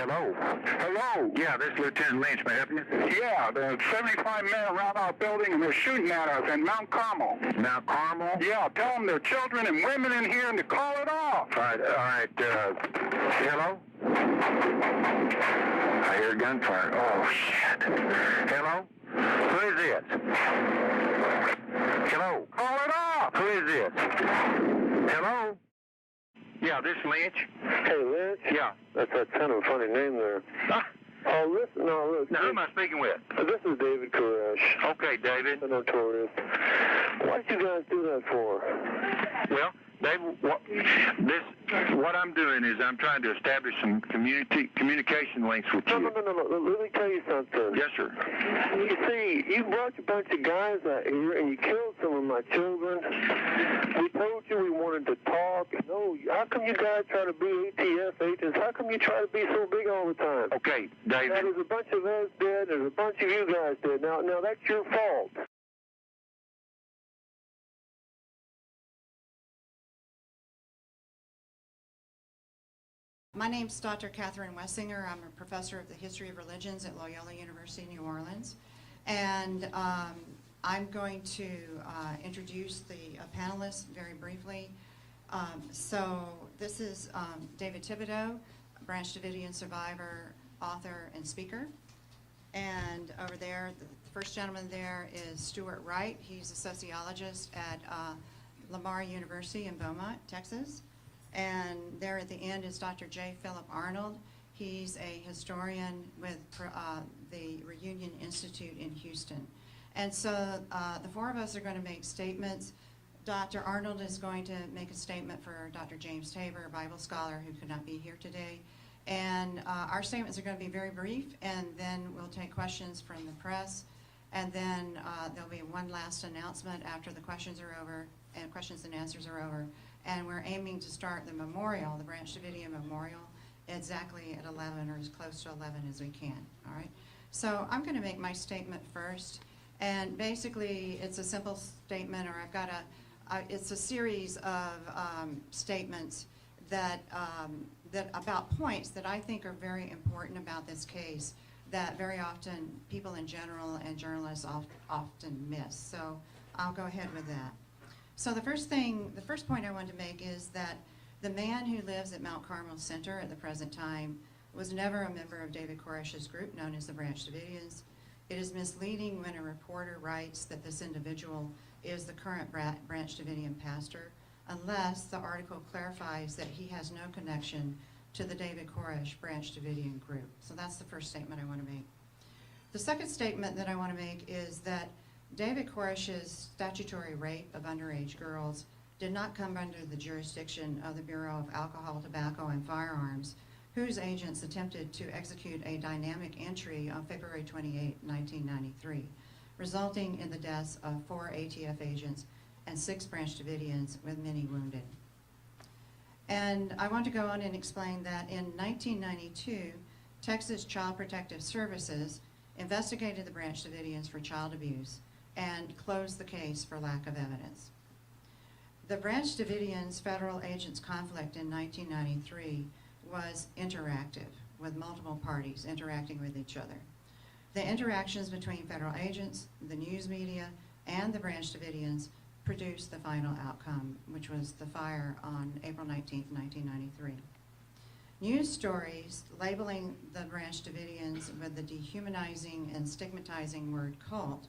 Hello. Hello. Yeah, this is Lieutenant Lynch. May I help you? Yeah, there's 75 men around our building and they're shooting at us in Mount Carmel. Mount Carmel? Yeah, tell them there are children and women in here and to call it off. All right. Hello? I hear gunfire. Oh, shit. Hello? Who is this? Hello? Call it off. Who is this? Hello? Yeah, this is Lynch. Hey, Lynch? Yeah. That's kind of a funny name there. Huh? Oh, listen, no, look. Now, who am I speaking with? This is David Koresh. Okay, David. The notorious. What did you guys do that for? Well, David, what I'm doing is I'm trying to establish some communication links with you. No. Let me tell you something. Yes, sir. You see, you brought a bunch of guys out here and you killed some of my children. We told you we wanted to talk. No, how come you guys try to be ATF agents? How come you try to be so big all the time? Okay, David. Now, there's a bunch of us dead. There's a bunch of you guys dead. Now that's your fault. My name's Dr. Catherine Wessinger. I'm a professor of the history of religions at Loyola University, New Orleans. And I'm going to introduce the panelists very briefly. So this is David Thibodeau, Branch Davidian survivor, author, and speaker. And over there, the first gentleman there is Stuart Wright. He's a sociologist at Lamar University in Beaumont, Texas. And there at the end is Dr. J. Phillip Arnold. He's a historian with the Reunion Institute in Houston. And so the four of us are going to make statements. Dr. Arnold is going to make a statement for Dr. James Tabor, a Bible scholar who could not be here today. And our statements are going to be very brief, and then we'll take questions from the press. And then there'll be one last announcement after the questions are over, and questions and answers are over. And we're aiming to start the memorial, the Branch Davidian Memorial, exactly at 11 or as close to 11 as we can, all right? So I'm going to make my statement first. And basically, it's a simple statement, or I've got it's a series of statements that about points that I think are very important about this case that very often people in general and journalists often miss. So I'll go ahead with that. So the first point I want to make is that the man who lives at Mount Carmel Center at the present time was never a member of David Koresh's group, known as the Branch Davidians. It is misleading when a reporter writes that this individual is the current Branch Davidian pastor, unless the article clarifies that he has no connection to the David Koresh Branch Davidian group. So that's the first statement I want to make. The second statement that I want to make is that David Koresh's statutory rape of underage girls did not come under the jurisdiction of the Bureau of Alcohol, Tobacco, and Firearms, whose agents attempted to execute a dynamic entry on February 28, 1993, resulting in the deaths of 4 ATF agents and 6 Branch Davidians, with many wounded. And I want to go on and explain that in 1992, Texas Child Protective Services investigated the Branch Davidians for child abuse and closed the case for lack of evidence. The Branch Davidians' federal agents conflict in 1993 was interactive, with multiple parties interacting with each other. The interactions between federal agents, the news media, and the Branch Davidians produced the final outcome, which was the fire on April 19, 1993. News stories labeling the Branch Davidians with the dehumanizing and stigmatizing word cult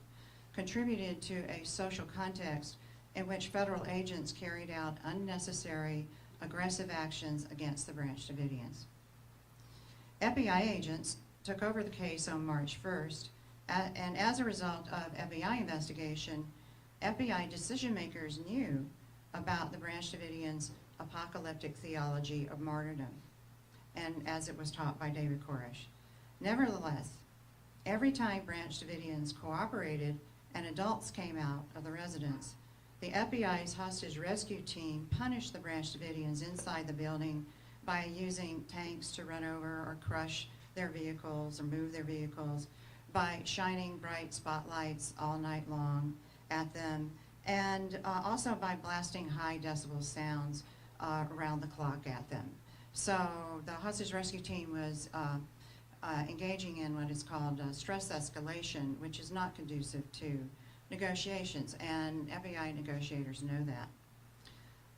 contributed to a social context in which federal agents carried out unnecessary, aggressive actions against the Branch Davidians. FBI agents took over the case on March 1st, and as a result of FBI investigation, FBI decision makers knew about the Branch Davidians' apocalyptic theology of martyrdom, and as it was taught by David Koresh. Nevertheless, every time Branch Davidians cooperated and adults came out of the residence, the FBI's hostage rescue team punished the Branch Davidians inside the building by using tanks to run over or crush their vehicles or move their vehicles, by shining bright spotlights all night long at them, and also by blasting high decibel sounds around the clock at them. So the hostage rescue team was engaging in what is called stress escalation, which is not conducive to negotiations, and FBI negotiators know that.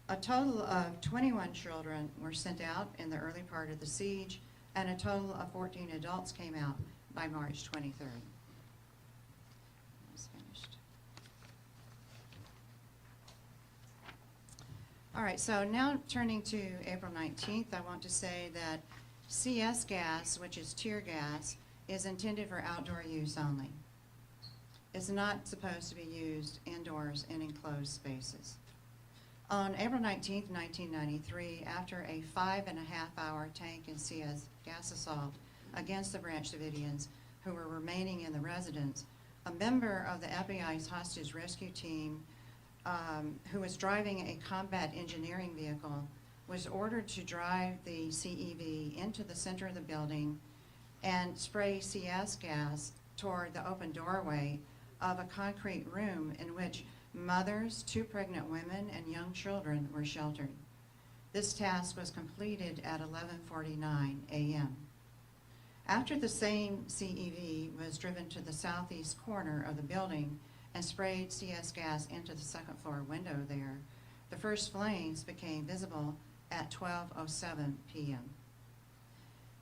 A total of 21 children were sent out in the early part of the siege, and a total of 14 adults came out by March 23rd. That's finished. All right, so now turning to April 19th, I want to say that CS gas, which is tear gas, is intended for outdoor use only. It's not supposed to be used indoors in enclosed spaces. On April 19th, 1993, after a 5.5-hour tank and CS gas assault against the Branch Davidians who were remaining in the residence, a member of the FBI's hostage rescue team who was driving a combat engineering vehicle was ordered to drive the CEV into the center of the building and spray CS gas toward the open doorway of a concrete room in which mothers, 2 pregnant women, and young children were sheltered. This task was completed at 11:49 a.m. After the same CEV was driven to the southeast corner of the building and sprayed CS gas into the second floor window there, the first flames became visible at 12:07 p.m.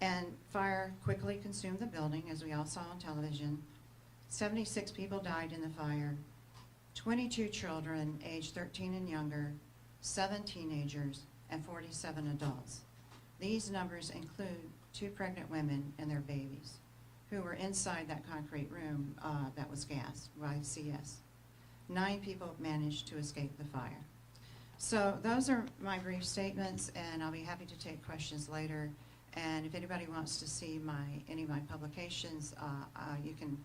And fire quickly consumed the building, as we all saw on television. 76 people died in the fire, 22 children aged 13 and younger, 7 teenagers, and 47 adults. These numbers include 2 pregnant women and their babies who were inside that concrete room that was gassed by CS. 9 people managed to escape the fire. So those are my brief statements, and I'll be happy to take questions later. And if anybody wants to see any of my publications, you can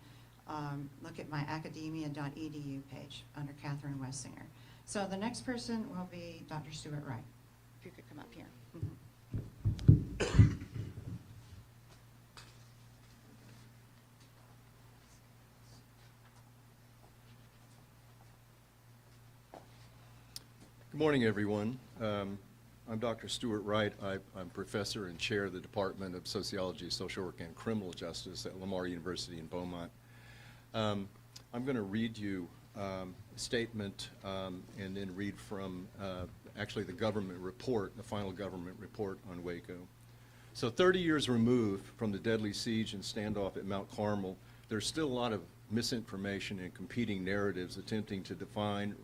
look at my academia.edu page under Catherine Wessinger. So the next person will be Dr. Stuart Wright. If you could come up here. Good morning, everyone. I'm Dr. Stuart Wright. I'm professor and chair of the Department of Sociology, Social Work, and Criminal Justice at Lamar University in Beaumont. I'm going to read you a statement and then read from actually the government report, the final government report on Waco. So 30 years removed from the deadly siege and standoff at Mount Carmel, there's still a lot of misinformation and competing narratives attempting to define,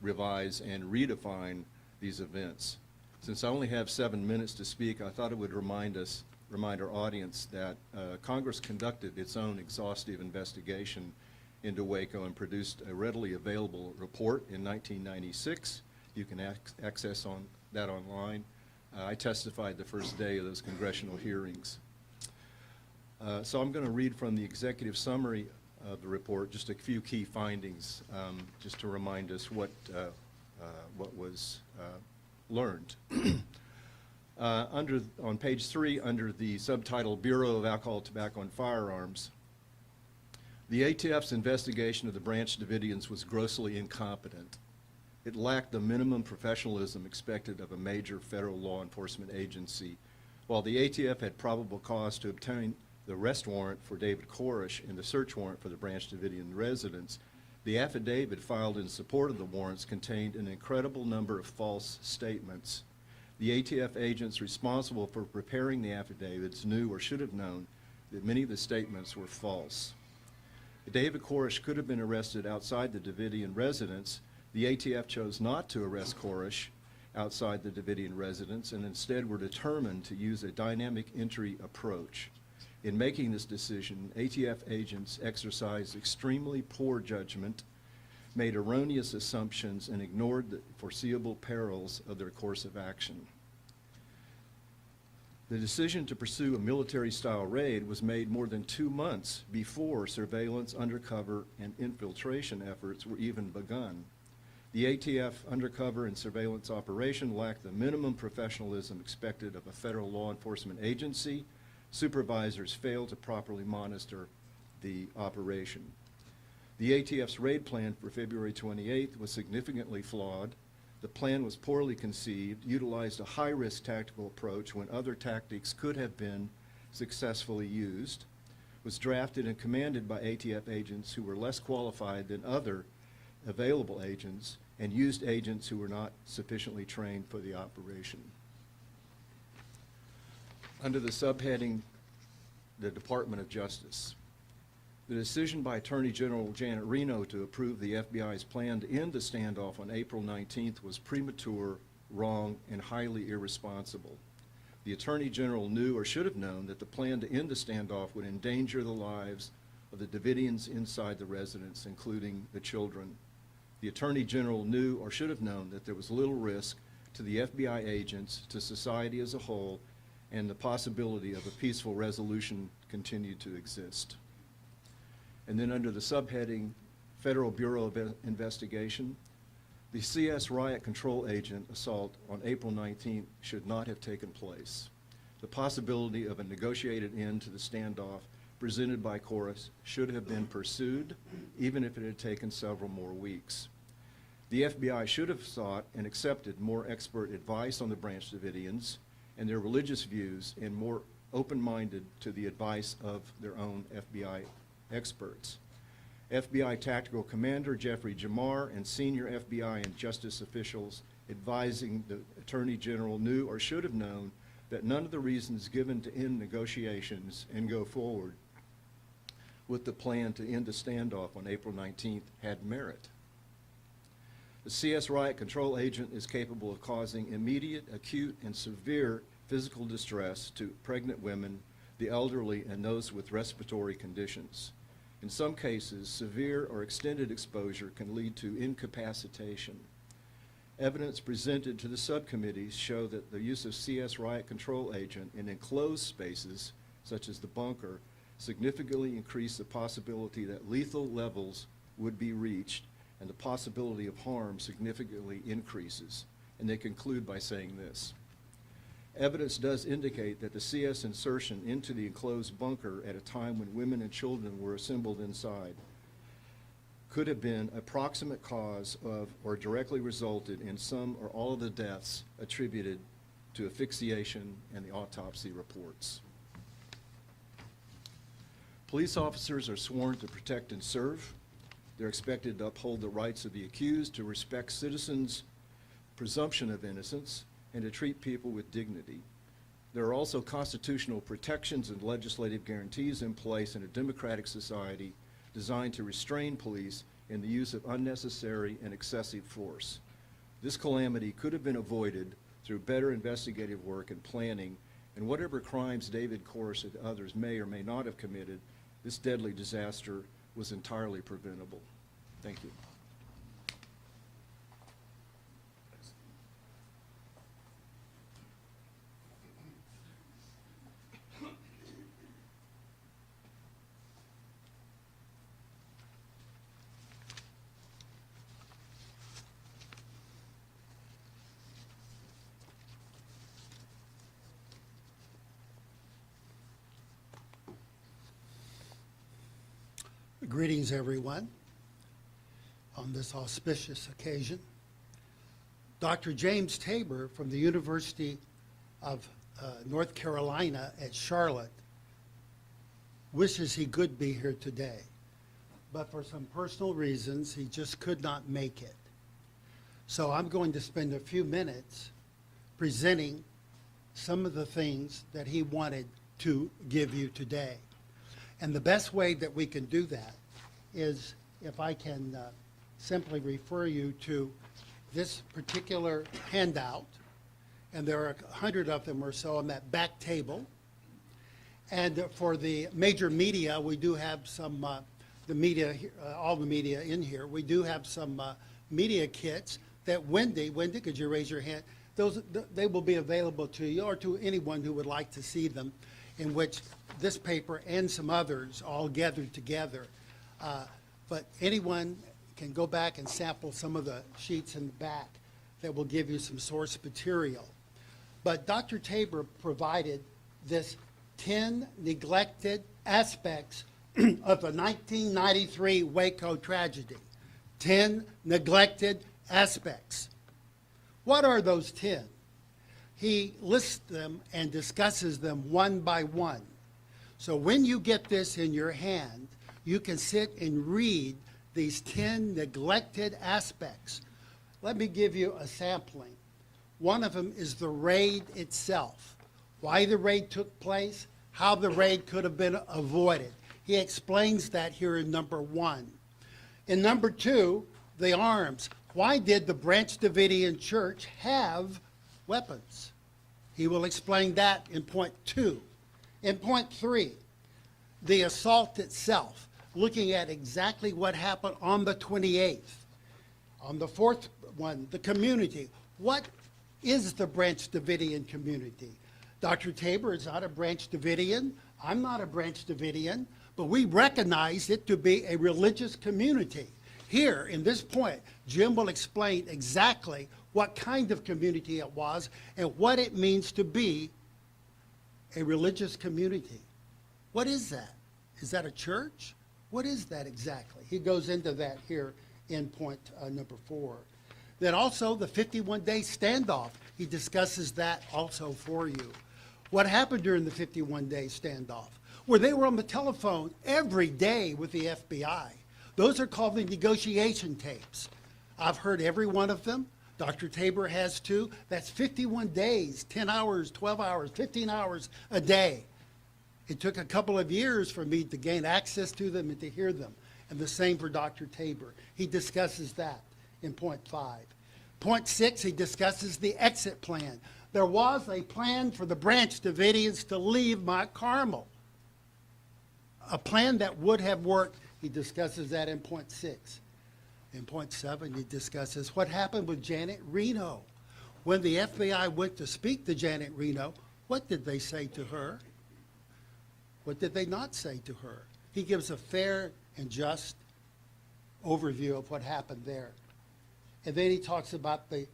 revise, and redefine these events. Since I only have 7 minutes to speak, I thought it would remind our audience that Congress conducted its own exhaustive investigation into Waco and produced a readily available report in 1996. You can access that online. I testified the first day of those congressional hearings. So I'm going to read from the executive summary of the report, just a few key findings, just to remind us what was learned. On page 3, under the subtitle Bureau of Alcohol, Tobacco, and Firearms, the ATF's investigation of the Branch Davidians was grossly incompetent. It lacked the minimum professionalism expected of a major federal law enforcement agency. While the ATF had probable cause to obtain the arrest warrant for David Koresh and the search warrant for the Branch Davidian residents, the affidavit filed in support of the warrants contained an incredible number of false statements. The ATF agents responsible for preparing the affidavits knew or should have known that many of the statements were false. David Koresh could have been arrested outside the Davidian residence. The ATF chose not to arrest Koresh outside the Davidian residence and instead were determined to use a dynamic entry approach. In making this decision, ATF agents exercised extremely poor judgment, made erroneous assumptions, and ignored the foreseeable perils of their course of action. The decision to pursue a military-style raid was made more than 2 months before surveillance, undercover, and infiltration efforts were even begun. The ATF undercover and surveillance operation lacked the minimum professionalism expected of a federal law enforcement agency. Supervisors failed to properly monitor the operation. The ATF's raid plan for February 28th was significantly flawed. The plan was poorly conceived, utilized a high-risk tactical approach when other tactics could have been successfully used, was drafted and commanded by ATF agents who were less qualified than other available agents, and used agents who were not sufficiently trained for the operation. Under the subheading, the Department of Justice, the decision by Attorney General Janet Reno to approve the FBI's plan to end the standoff on April 19th was premature, wrong, and highly irresponsible. The Attorney General knew or should have known that the plan to end the standoff would endanger the lives of the Davididans inside the residence, including the children. The Attorney General knew or should have known that there was little risk to the FBI agents, to society as a whole, and the possibility of a peaceful resolution continued to exist. And then under the subheading, Federal Bureau of Investigation, the CS riot control agent assault on April 19th should not have taken place. The possibility of a negotiated end to the standoff presented by Koresh should have been pursued, even if it had taken several more weeks. The FBI should have sought and accepted more expert advice on the Branch Davidians and their religious views, and more open-minded to the advice of their own FBI experts. FBI Tactical Commander Jeffrey Jamar and senior FBI and justice officials advising the Attorney General knew or should have known that none of the reasons given to end negotiations and go forward with the plan to end the standoff on April 19th had merit. The CS riot control agent is capable of causing immediate, acute, and severe physical distress to pregnant women, the elderly, and those with respiratory conditions. In some cases, severe or extended exposure can lead to incapacitation. Evidence presented to the subcommittees show that the use of CS riot control agent in enclosed spaces, such as the bunker, significantly increased the possibility that lethal levels would be reached, and the possibility of harm significantly increases. And they conclude by saying this: evidence does indicate that the CS insertion into the enclosed bunker at a time when women and children were assembled inside could have been a proximate cause of or directly resulted in some or all of the deaths attributed to asphyxiation and the autopsy reports. Police officers are sworn to protect and serve. They're expected to uphold the rights of the accused, to respect citizens' presumption of innocence, and to treat people with dignity. There are also constitutional protections and legislative guarantees in place in a democratic society designed to restrain police in the use of unnecessary and excessive force. This calamity could have been avoided through better investigative work and planning, and whatever crimes David Koresh and others may or may not have committed, this deadly disaster was entirely preventable. Thank you. Greetings, everyone, on this auspicious occasion. Dr. James Tabor from the University of North Carolina at Charlotte wishes he could be here today, but for some personal reasons, he just could not make it. So I'm going to spend a few minutes presenting some of the things that he wanted to give you today. And the best way that we can do that is if I can simply refer you to this particular handout, and there are 100 of them or so on that back table. And for the major media, we do have some, the media, all the media in here, we do have some media kits that Wendy, could you raise your hand? Those, they will be available to you or to anyone who would like to see them, in which this paper and some others all gathered together. But anyone can go back and sample some of the sheets in the back that will give you some source material. But Dr. Tabor provided this 10 neglected aspects of the 1993 Waco tragedy. 10 neglected aspects. What are those 10? He lists them and discusses them one by one. So when you get this in your hand, you can sit and read these 10 neglected aspects. Let me give you a sampling. One of them is the raid itself. Why the raid took place, how the raid could have been avoided. He explains that here in number 1. In number 2, the arms. Why did the Branch Davidian Church have weapons? He will explain that in point 2. In point 3, the assault itself, looking at exactly what happened on the 28th. On the 4th one, the community. What is the Branch Davidian community? Dr. Tabor is not a Branch Davidian. I'm not a Branch Davidian, but we recognize it to be a religious community. Here, in this point, Jim will explain exactly what kind of community it was and what it means to be a religious community. What is that? Is that a church? What is that exactly? He goes into that here in point number 4. Then also the 51-day standoff. He discusses that also for you. What happened during the 51-day standoff? Where they were on the telephone every day with the FBI. Those are called the negotiation tapes. I've heard every one of them. Dr. Tabor has too. That's 51 days, 10 hours, 12 hours, 15 hours a day. It took a couple of years for me to gain access to them and to hear them. And the same for Dr. Tabor. He discusses that in point 5. Point 6, he discusses the exit plan. There was a plan for the Branch Davidians to leave Mount Carmel. A plan that would have worked. He discusses that in point 6. In point 7, he discusses what happened with Janet Reno. When the FBI went to speak to Janet Reno, what did they say to her? What did they not say to her? He gives a fair and just overview of what happened there. And then he talks about the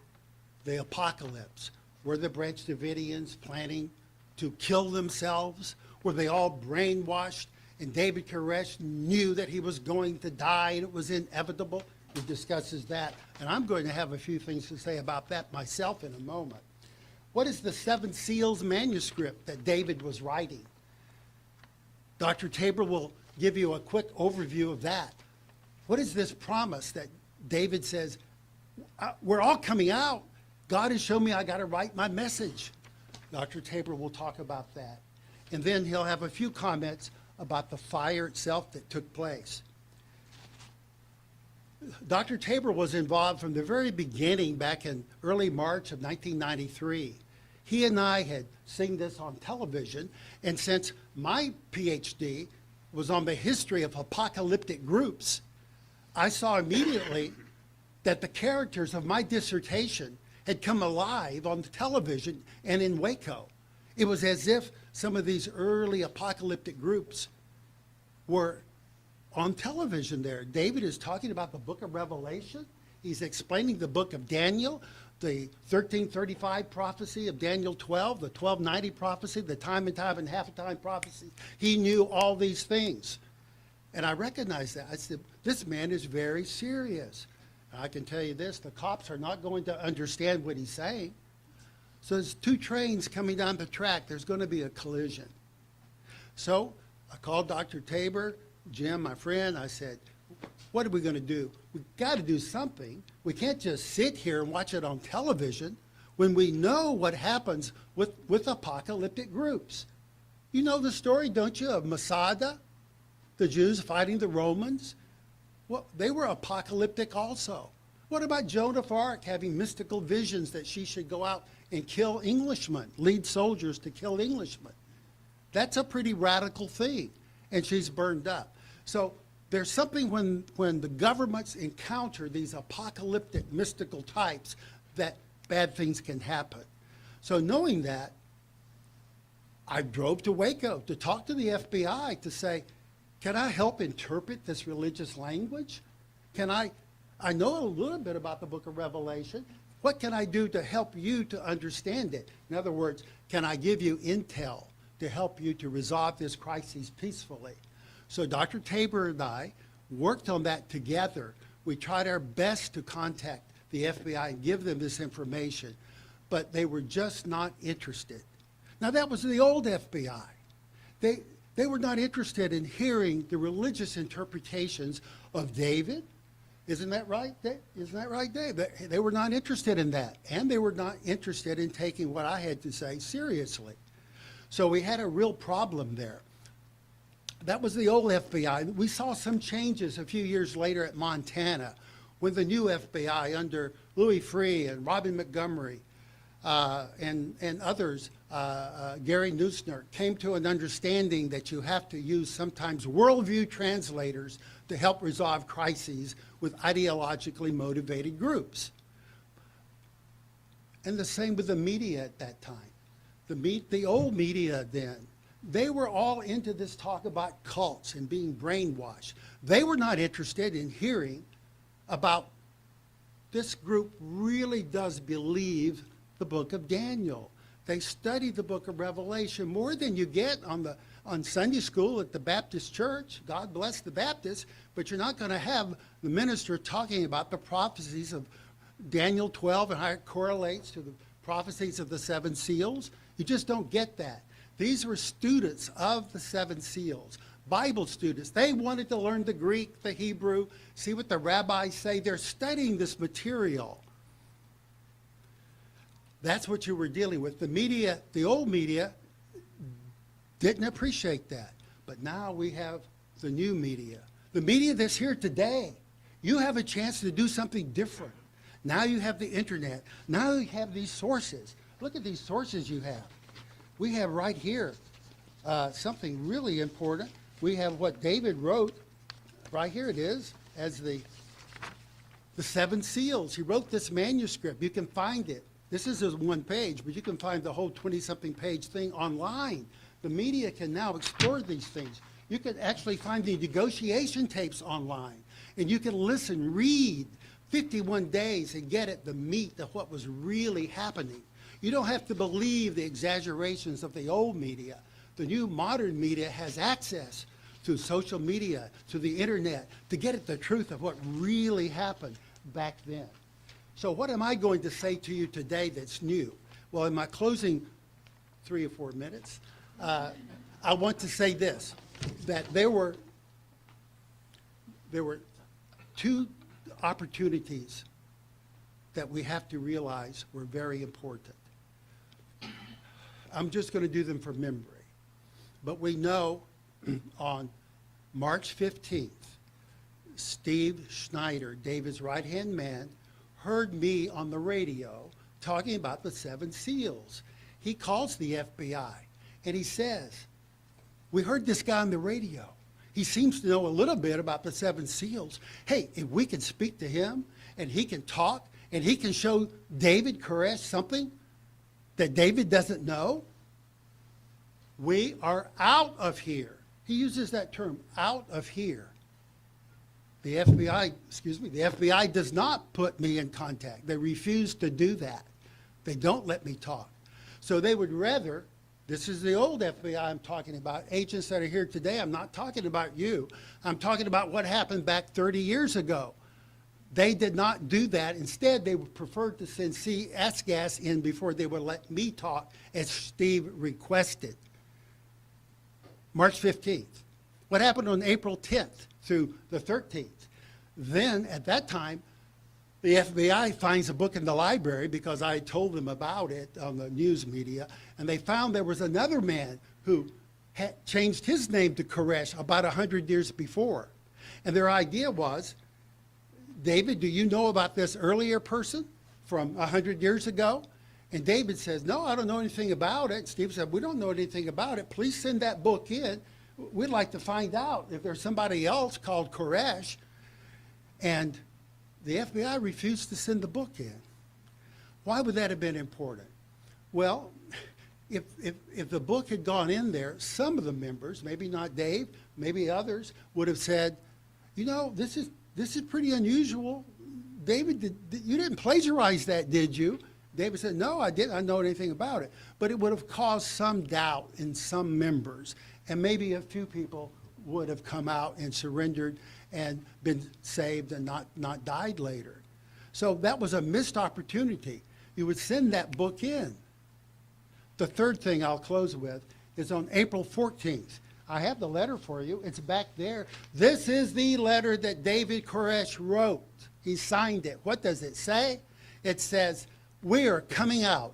apocalypse. Were the Branch Davidians planning to kill themselves? Were they all brainwashed? And David Koresh knew that he was going to die and it was inevitable. He discusses that. And I'm going to have a few things to say about that myself in a moment. What is the 7 Seals manuscript that David was writing? Dr. Tabor will give you a quick overview of that. What is this promise that David says, we're all coming out. God has shown me I got to write my message. Dr. Tabor will talk about that. And then he'll have a few comments about the fire itself that took place. Dr. Tabor was involved from the very beginning back in early March of 1993. He and I had seen this on television, and since my PhD was on the history of apocalyptic groups, I saw immediately that the characters of my dissertation had come alive on the television and in Waco. It was as if some of these early apocalyptic groups were on television there. David is talking about the book of Revelation. He's explaining the book of Daniel, the 1335 prophecy of Daniel 12, the 1290 prophecy, the time and half a time prophecy. He knew all these things. And I recognized that. I said, this man is very serious. And I can tell you this, the cops are not going to understand what he's saying. So there's 2 trains coming down the track. There's going to be a collision. So I called Dr. Tabor, Jim, my friend. I said, what are we going to do? We've got to do something. We can't just sit here and watch it on television when we know what happens with apocalyptic groups. You know the story, don't you, of Masada, the Jews fighting the Romans? Well, they were apocalyptic also. What about Joan of Arc having mystical visions that she should go out and kill Englishmen, lead soldiers to kill Englishmen? That's a pretty radical thing, and she's burned up. So there's something when the governments encounter these apocalyptic mystical types that bad things can happen. So knowing that, I drove to Waco to talk to the FBI to say, can I help interpret this religious language? I know a little bit about the book of Revelation. What can I do to help you to understand it? In other words, can I give you intel to help you to resolve this crisis peacefully? So Dr. Tabor and I worked on that together. We tried our best to contact the FBI and give them this information, but they were just not interested. Now, that was the old FBI. They were not interested in hearing the religious interpretations of David. Isn't that right? Isn't that right, Dave? They were not interested in that, and they were not interested in taking what I had to say seriously. So we had a real problem there. That was the old FBI. We saw some changes a few years later at Montana when the new FBI under Louis Freeh and Robin Montgomery and others, Gary Neusner, came to an understanding that you have to use sometimes worldview translators to help resolve crises with ideologically motivated groups. And the same with the media at that time. The old media then, they were all into this talk about cults and being brainwashed. They were not interested in hearing about this group really does believe the book of Daniel. They study the book of Revelation more than you get on Sunday school at the Baptist church. God bless the Baptists, but you're not going to have the minister talking about the prophecies of Daniel 12 and how it correlates to the prophecies of the seven seals. You just don't get that. These were students of the seven seals, Bible students. They wanted to learn the Greek, the Hebrew, see what the rabbis say. They're studying this material. That's what you were dealing with. The media, the old media, didn't appreciate that. But now we have the new media. The media that's here today. You have a chance to do something different. Now you have the internet. Now you have these sources. Look at these sources you have. We have right here something really important. We have what David wrote. Right here it is, as the seven seals. He wrote this manuscript. You can find it. This is just one page, but you can find the whole 20-something page thing online. The media can now explore these things. You can actually find the negotiation tapes online, and you can listen, read 51 days and get at the meat of what was really happening. You don't have to believe the exaggerations of the old media. The new modern media has access to social media, to the internet, to get at the truth of what really happened back then. So what am I going to say to you today that's new? Well, in my closing 3 or 4 minutes, I want to say this, that there were 2 opportunities that we have to realize were very important. I'm just going to do them from memory. But we know on March 15th, Steve Schneider, David's right-hand man, heard me on the radio talking about the seven seals. He calls the FBI and he says, we heard this guy on the radio. He seems to know a little bit about the seven seals. Hey, if we can speak to him and he can talk and he can show David Koresh something that David doesn't know, we are out of here. He uses that term, out of here. The FBI does not put me in contact. They refuse to do that. They don't let me talk. So they would rather, this is the old FBI I'm talking about, agents that are here today. I'm not talking about you. I'm talking about what happened back 30 years ago. They did not do that. Instead, they would prefer to send S-gas in before they would let me talk, as Steve requested. March 15th. What happened on April 10th through the 13th? Then, at that time, the FBI finds a book in the library because I told them about it on the news media, and they found there was another man who had changed his name to Koresh about 100 years before. And their idea was, David, do you know about this earlier person from 100 years ago? And David says, no, I don't know anything about it. Steve said, we don't know anything about it. Please send that book in. We'd like to find out if there's somebody else called Koresh. And the FBI refused to send the book in. Why would that have been important? Well, if the book had gone in there, some of the members, maybe not Dave, maybe others, would have said, you know, this is pretty unusual. David, you didn't plagiarize that, did you? David said, no, I didn't know anything about it. But it would have caused some doubt in some members, and maybe a few people would have come out and surrendered and been saved and not died later. So that was a missed opportunity. You would send that book in. The third thing I'll close with is on April 14th. I have the letter for you. It's back there. This is the letter that David Koresh wrote. He signed it. What does it say? It says, we are coming out.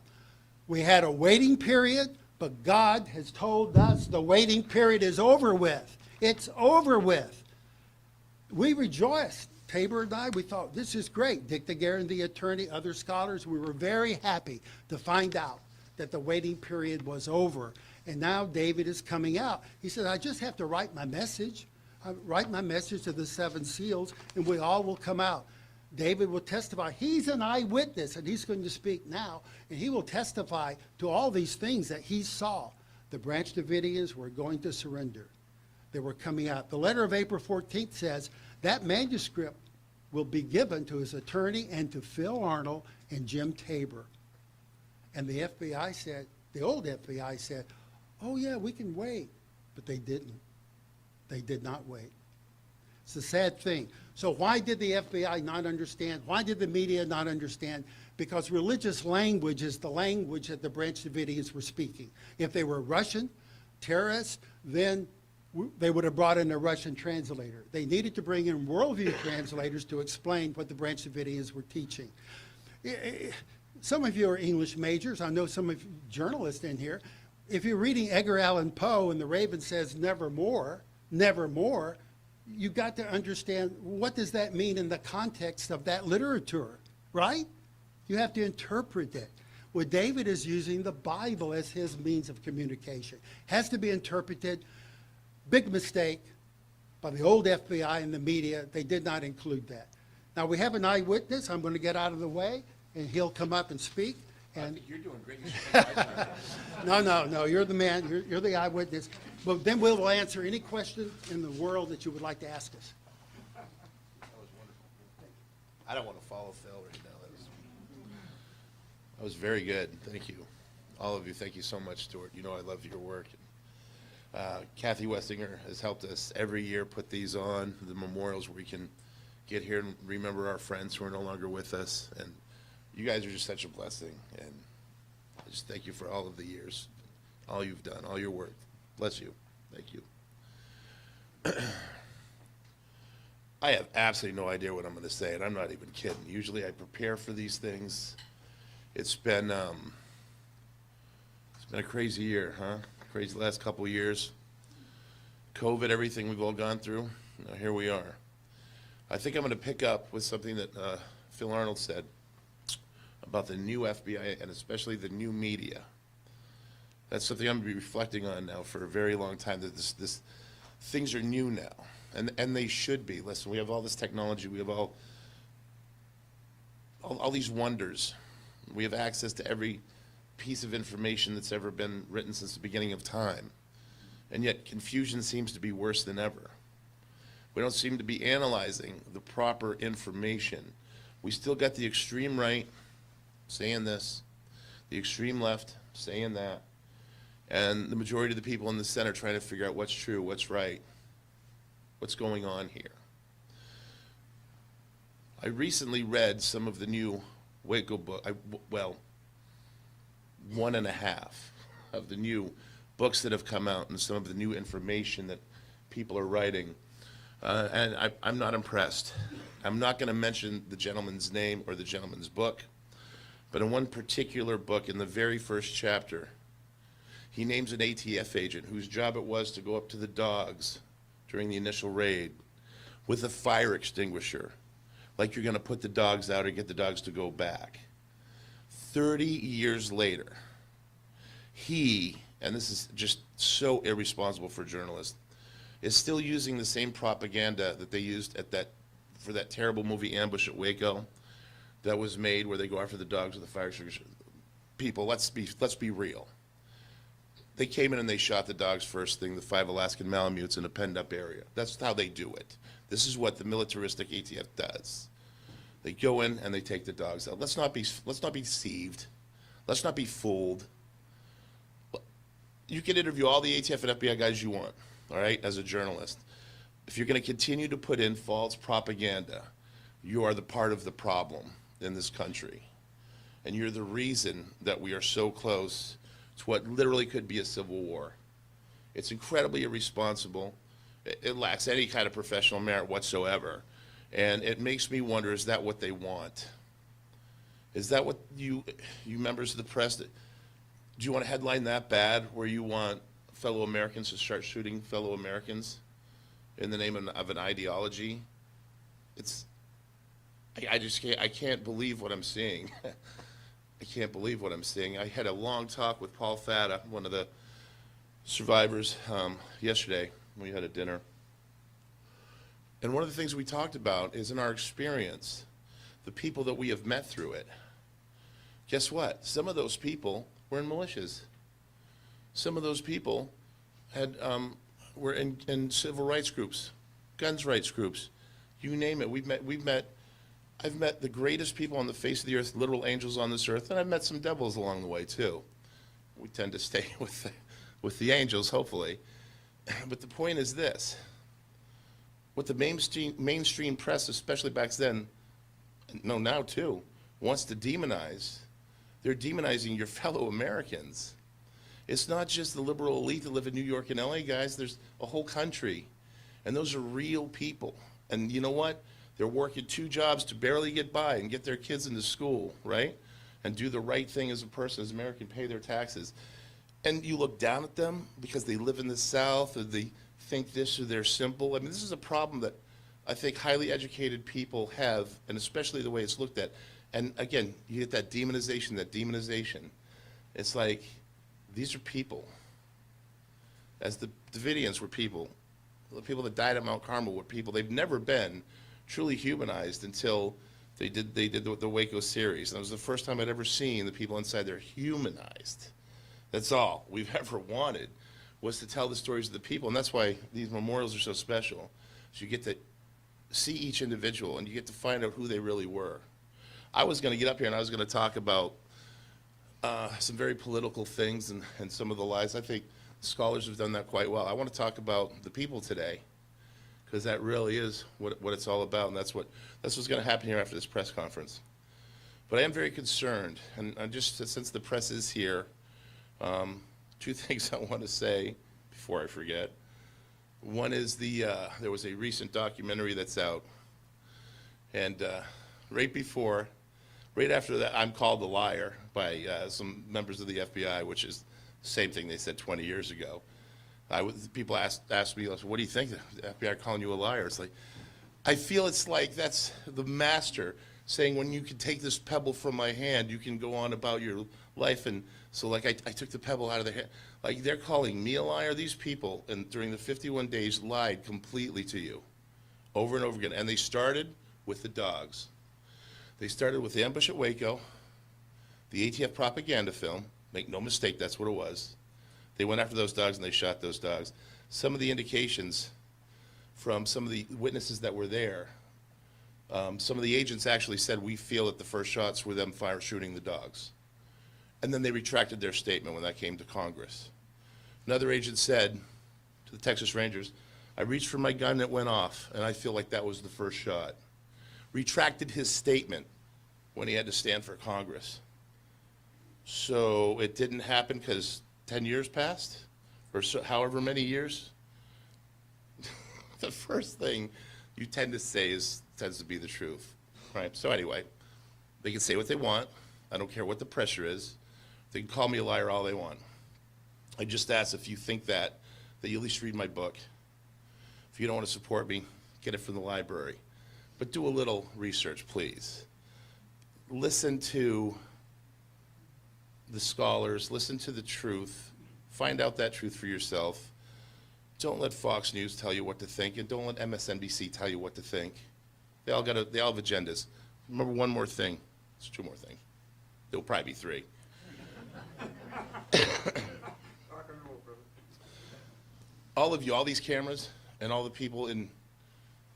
We had a waiting period, but God has told us the waiting period is over with. It's over with. We rejoiced. Tabor and I, we thought, this is great. Dick DeGuerin, the attorney, other scholars, we were very happy to find out that the waiting period was over. And now David is coming out. He said, I just have to write my message. I write my message to the 7 seals, and we all will come out. David will testify. He's an eyewitness, and he's going to speak now, and he will testify to all these things that he saw. The Branch Davididans were going to surrender. They were coming out. The letter of April 14th says that manuscript will be given to his attorney and to Phil Arnold and Jim Tabor. And the FBI said, the old FBI said, oh yeah, we can wait. But they didn't. They did not wait. It's a sad thing. So why did the FBI not understand? Why did the media not understand? Because religious language is the language that the Branch Davidians were speaking. If they were Russian terrorists, then they would have brought in a Russian translator. They needed to bring in worldview translators to explain what the Branch Davidians were teaching. Some of you are English majors. I know some of you journalists in here. If you're reading Edgar Allan Poe and the Raven says nevermore, nevermore, you got to understand what does that mean in the context of that literature, right? You have to interpret it. Well, David is using the Bible as his means of communication. Has to be interpreted. Big mistake by the old FBI and the media. They did not include that. Now, we have an eyewitness. I'm going to get out of the way, and he'll come up and speak. And I think you're doing great. You should take my time. No, you're the man. You're the eyewitness. But then we will answer any question in the world that you would like to ask us. That was wonderful. I don't want to follow Phil right now. That was very good. Thank you. All of you, thank you so much, Stuart. You know I love your work. Kathy Westinger has helped us every year put these on, the memorials where we can get here and remember our friends who are no longer with us. And you guys are just such a blessing. And I just thank you for all of the years, all you've done, all your work. Bless you. Thank you. I have absolutely no idea what I'm going to say, and I'm not even kidding. Usually I prepare for these things. It's been a crazy year, huh? Crazy last couple of years. COVID, everything we've all gone through. Now here we are. I think I'm going to pick up with something that Phil Arnold said about the new FBI and especially the new media. That's something I'm going to be reflecting on now for a very long time, that this things are new now, and they should be. Listen, we have all this technology, we have all these wonders. We have access to every piece of information that's ever been written since the beginning of time, and yet confusion seems to be worse than ever. We don't seem to be analyzing the proper information. We still got the extreme right saying this, the extreme left saying that, and the majority of the people in the center trying to figure out what's true, what's right, what's going on here. I recently read some of the new Waco book, one and a half of the new books that have come out and some of the new information that people are writing. And I'm not impressed. I'm not going to mention the gentleman's name or the gentleman's book, but in one particular book, in the very first chapter, he names an ATF agent whose job it was to go up to the dogs during the initial raid with a fire extinguisher, like you're going to put the dogs out or get the dogs to go back. 30 years later, he, and this is just so irresponsible for journalists, is still using the same propaganda that they used for that terrible movie Ambush at Waco that was made where they go after the dogs with the fire extinguisher. People, let's be real. They came in and they shot the dogs first thing, the 5 Alaskan Malamutes in a penned up area. That's how they do it. This is what the militaristic ATF does. They go in and they take the dogs out. Let's not be deceived. Let's not be fooled. You can interview all the ATF and FBI guys you want, all right, as a journalist. If you're going to continue to put in false propaganda, you are the part of the problem. in this country. And you're the reason that we are so close to what literally could be a civil war. It's incredibly irresponsible. It lacks any kind of professional merit whatsoever. And it makes me wonder, is that what they want? Is that what you members of the press, do you want a headline that bad where you want fellow Americans to start shooting fellow Americans in the name of an ideology? I can't believe what I'm seeing. I can't believe what I'm seeing. I had a long talk with Paul Fata, one of the survivors, yesterday. We had a dinner. And one of the things we talked about is, in our experience, the people that we have met through it. Guess what? Some of those people were in militias. Some of those people were in civil rights groups, guns rights groups, you name it. I've met the greatest people on the face of the earth, literal angels on this earth, and I've met some devils along the way too. We tend to stay with the angels, hopefully. But the point is this: what the mainstream press, especially back then, no, now too, wants to demonize, they're demonizing your fellow Americans. It's not just the liberal elite that live in New York and LA, guys. There's a whole country, and those are real people. And you know what? They're working 2 jobs to barely get by and get their kids into school, right? And do the right thing as a person, as an American, pay their taxes. And you look down at them because they live in the South, or they think this, or they're simple. I mean, this is a problem that I think highly educated people have, and especially the way it's looked at. And again, you get that demonization. It's like, these are people. As the Davididans were people. The people that died at Mount Carmel were people. They've never been truly humanized until they did the Waco series. And it was the first time I'd ever seen the people inside there humanized. That's all we've ever wanted, was to tell the stories of the people. And that's why these memorials are so special. So you get to see each individual, and you get to find out who they really were. I was going to get up here and I was going to talk about some very political things and some of the lies. I think scholars have done that quite well. I want to talk about the people today, because that really is what it's all about, and that's what's going to happen here after this press conference. But I am very concerned, and just since the press is here, 2 things I want to say before I forget. One is there was a recent documentary that's out, and right after that, I'm called a liar by some members of the FBI, which is the same thing they said 20 years ago. People asked me, what do you think? The FBI calling you a liar? It's like, I feel it's like that's the master saying, when you can take this pebble from my hand, you can go on about your life. And so, like, I took the pebble out of their hand. Like, they're calling me a liar. These people, and during the 51 days, lied completely to you over and over again. And they started with the dogs. They started with the ambush at Waco, the ATF propaganda film. Make no mistake, that's what it was. They went after those dogs and they shot those dogs. Some of the indications from some of the witnesses that were there, some of the agents actually said, we feel that the first shots were them shooting the dogs. And then they retracted their statement when that came to Congress. Another agent said to the Texas Rangers, I reached for my gun and it went off, and I feel like that was the first shot. Retracted his statement when he had to stand for Congress. So it didn't happen because 10 years passed, or so, however many years. The first thing you tend to say tends to be the truth, right? So anyway, they can say what they want. I don't care what the pressure is. They can call me a liar all they want. I just ask, if you think that you at least read my book. If you don't want to support me, get it from the library. But do a little research, please. Listen to the scholars, listen to the truth, find out that truth for yourself. Don't let Fox News tell you what to think, and don't let MSNBC tell you what to think. They all have agendas. Remember one more thing. It's 2 more things. There'll probably be 3. All of you, all these cameras, and all the people in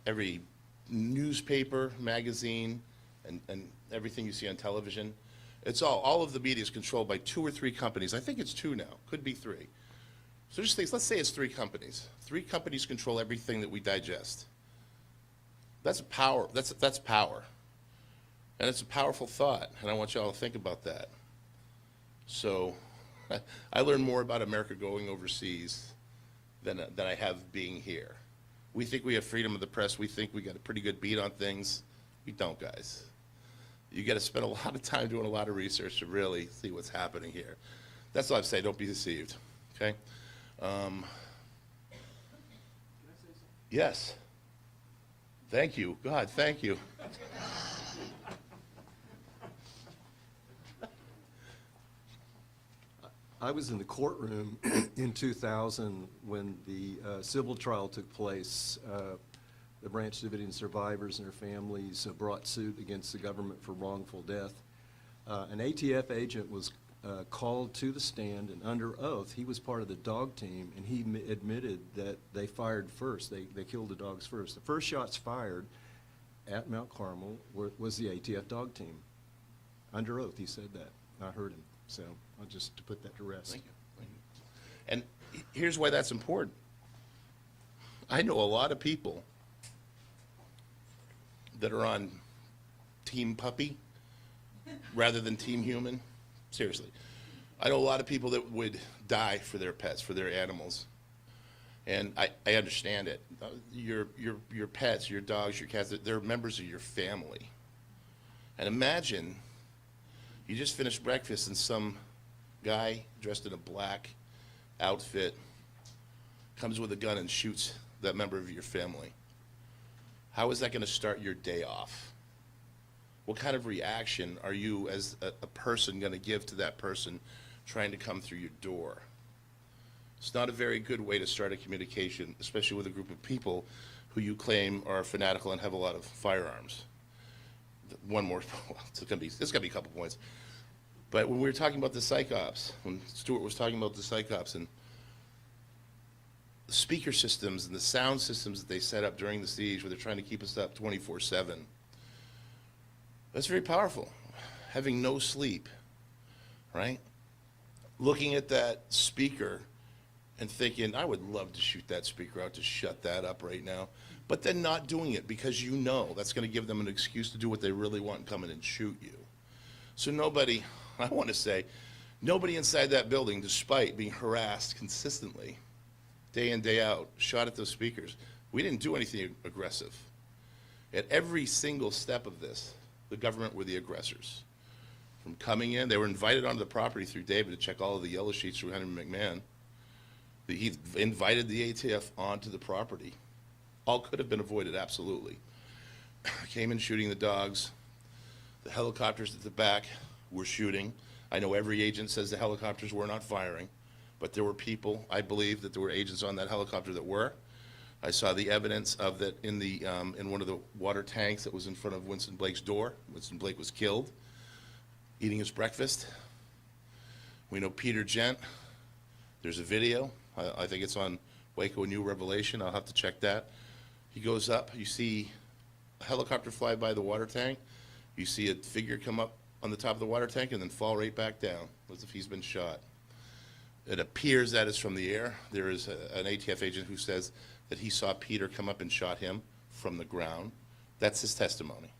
every newspaper, magazine, and everything you see on television, it's all of the media is controlled by 2 or 3 companies. I think it's 2 now, could be 3. So just think, let's say it's 3 companies. 3 companies control everything that we digest. That's power. That's power. And it's a powerful thought, and I want you all to think about that. So I learned more about America going overseas than I have being here. We think we have freedom of the press. We think we got a pretty good beat on things. We don't, guys. You got to spend a lot of time doing a lot of research to really see what's happening here. That's all I'm saying. Don't be deceived. Okay? Yes. Thank you. God, thank you. I was in the courtroom in 2000 when the civil trial took place. The Branch Davididan survivors and their families brought suit against the government for wrongful death. An ATF agent was called to the stand, and under oath, he was part of the dog team, and he admitted that they fired first. They killed the dogs first. The first shots fired at Mount Carmel was the ATF dog team. Under oath, he said that. I heard him. So I'll just to put that to rest. Thank you. Thank you. And here's why that's important. I know a lot of people that are on Team Puppy rather than Team Human. Seriously. I know a lot of people that would die for their pets, for their animals. And I understand it. Your pets, your dogs, your cats, they're members of your family. And imagine you just finished breakfast and some guy dressed in a black outfit comes with a gun and shoots that member of your family. How is that going to start your day off? What kind of reaction are you as a person going to give to that person trying to come through your door? It's not a very good way to start a communication, especially with a group of people who you claim are fanatical and have a lot of firearms. One more, it's gonna be a couple points. But when we were talking about the psych ops, when Stuart was talking about the psych ops and the speaker systems and the sound systems that they set up during the siege where they're trying to keep us up 24/7, that's very powerful. Having no sleep, right? Looking at that speaker and thinking, I would love to shoot that speaker out to shut that up right now. But then not doing it because you know that's going to give them an excuse to do what they really want and come in and shoot you. So nobody, I want to say, nobody inside that building, despite being harassed consistently, day in, day out, shot at those speakers. We didn't do anything aggressive. At every single step of this, the government were the aggressors. From coming in, they were invited onto the property through David to check all of the yellow sheets through Henry McMahon. He invited the ATF onto the property. All could have been avoided, absolutely. Came in shooting the dogs. The helicopters at the back were shooting. I know every agent says the helicopters were not firing, but there were people, I believe, that there were agents on that helicopter that were. I saw the evidence of that in the in one of the water tanks that was in front of Winston Blake's door. Winston Blake was killed, eating his breakfast. We know Peter Gent. There's a video. I think it's on Waco New Revelation. I'll have to check that. He goes up. You see a helicopter fly by the water tank. You see a figure come up on the top of the water tank and then fall right back down as if he's been shot. It appears that is from the air. There is an ATF agent who says that he saw Peter come up and shot him from the ground. That's his testimony.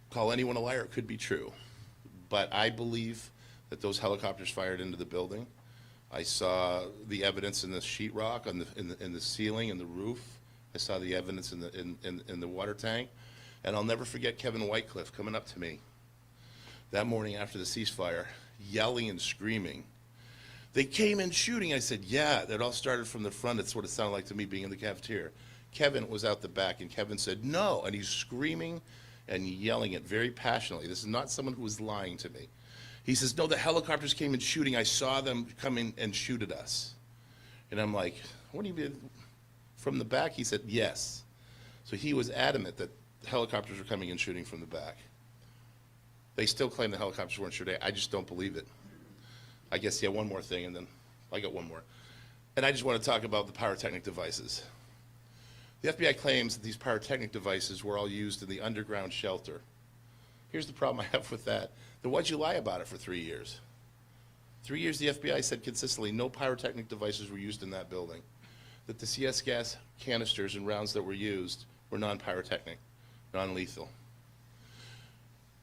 Call anyone a liar, it could be true. But I believe that those helicopters fired into the building. I saw the evidence in the sheetrock, in the ceiling, and the roof. I saw the evidence in the water tank. And I'll never forget Kevin Whitecliffe coming up to me that morning after the ceasefire, yelling and screaming. They came in shooting. I said, yeah, that all started from the front. It's what it sounded like to me being in the cafeteria. Kevin was out the back, and Kevin said, no. And he's screaming and yelling it very passionately. This is not someone who was lying to me. He says, no, the helicopters came in shooting. I saw them come in and shoot at us. And I'm like, what do you mean? From the back? He said, yes. So he was adamant that the helicopters were coming and shooting from the back. They still claim the helicopters weren't shooting. I just don't believe it. I guess, yeah, one more thing, and then I got one more. And I just want to talk about the pyrotechnic devices. The FBI claims that these pyrotechnic devices were all used in the underground shelter. Here's the problem I have with that. Then why'd you lie about it for 3 years? 3 years the FBI said consistently no pyrotechnic devices were used in that building. That the CS gas canisters and rounds that were used were non-pyrotechnic, non-lethal.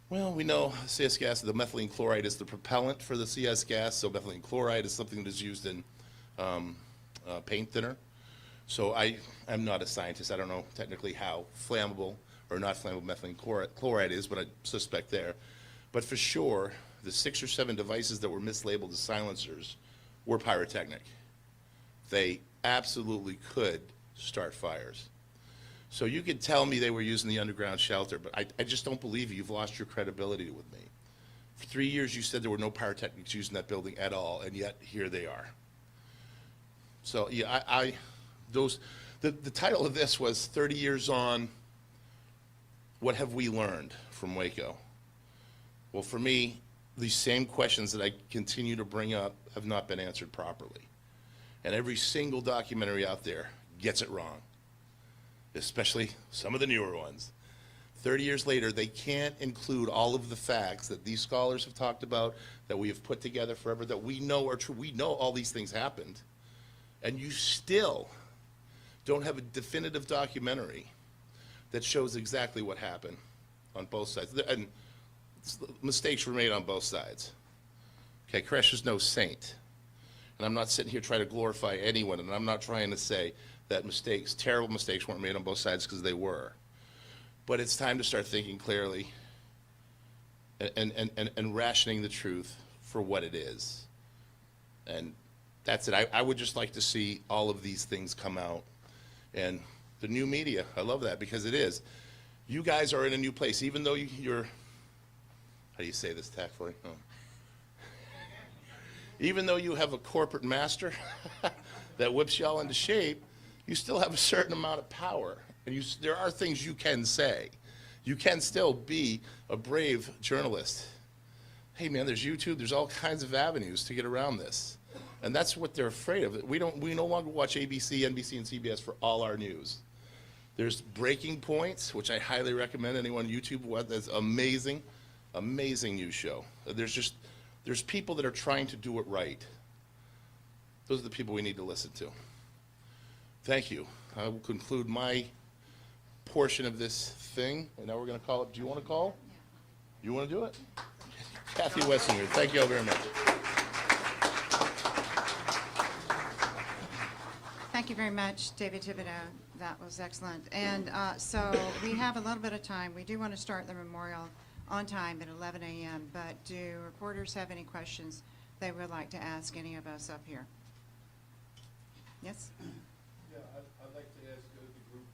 Well, we know CS gas, the methylene chloride is the propellant for the CS gas, so methylene chloride is something that is used in paint thinner. So I'm not a scientist. I don't know technically how flammable or not flammable methylene chloride is, but I suspect there. But for sure, the 6 or 7 devices that were mislabeled as silencers were pyrotechnic. They absolutely could start fires. So you could tell me they were using the underground shelter, but I just don't believe you. You've lost your credibility with me. For 3 years, you said there were no pyrotechnics used in that building at all, and yet here they are. So yeah, the title of this was 30 Years On, What Have We Learned from Waco? Well, for me, these same questions that I continue to bring up have not been answered properly. And every single documentary out there gets it wrong, especially some of the newer ones. 30 years later, they can't include all of the facts that these scholars have talked about, that we have put together forever, that we know are true. We know all these things happened. And you still don't have a definitive documentary that shows exactly what happened on both sides. And mistakes were made on both sides. Okay, Koresh is no saint. And I'm not sitting here trying to glorify anyone, and I'm not trying to say that mistakes, terrible mistakes, weren't made on both sides, because they were. But it's time to start thinking clearly and rationing the truth for what it is. And that's it. I would just like to see all of these things come out. And the new media, I love that, because it is. You guys are in a new place, even though you're, how do you say this tactfully? Oh. Even though you have a corporate master that whips y'all into shape, you still have a certain amount of power. And there are things you can say. You can still be a brave journalist. Hey man, there's YouTube, there's all kinds of avenues to get around this. And that's what they're afraid of. We no longer watch ABC, NBC, and CBS for all our news. There's Breaking Points, which I highly recommend anyone on YouTube. That's amazing, amazing news show. There's people that are trying to do it right. Those are the people we need to listen to. Thank you. I will conclude my portion of this thing, and now we're going to call it. Do you want to call? You want to do it? Kathy Wessinger, thank you all very much. Thank you very much, David Thibodeau. That was excellent. And so we have a little bit of time. We do want to start the memorial on time at 11 a.m., but do reporters have any questions they would like to ask any of us up here? Yes? Yeah, I'd like to ask the group,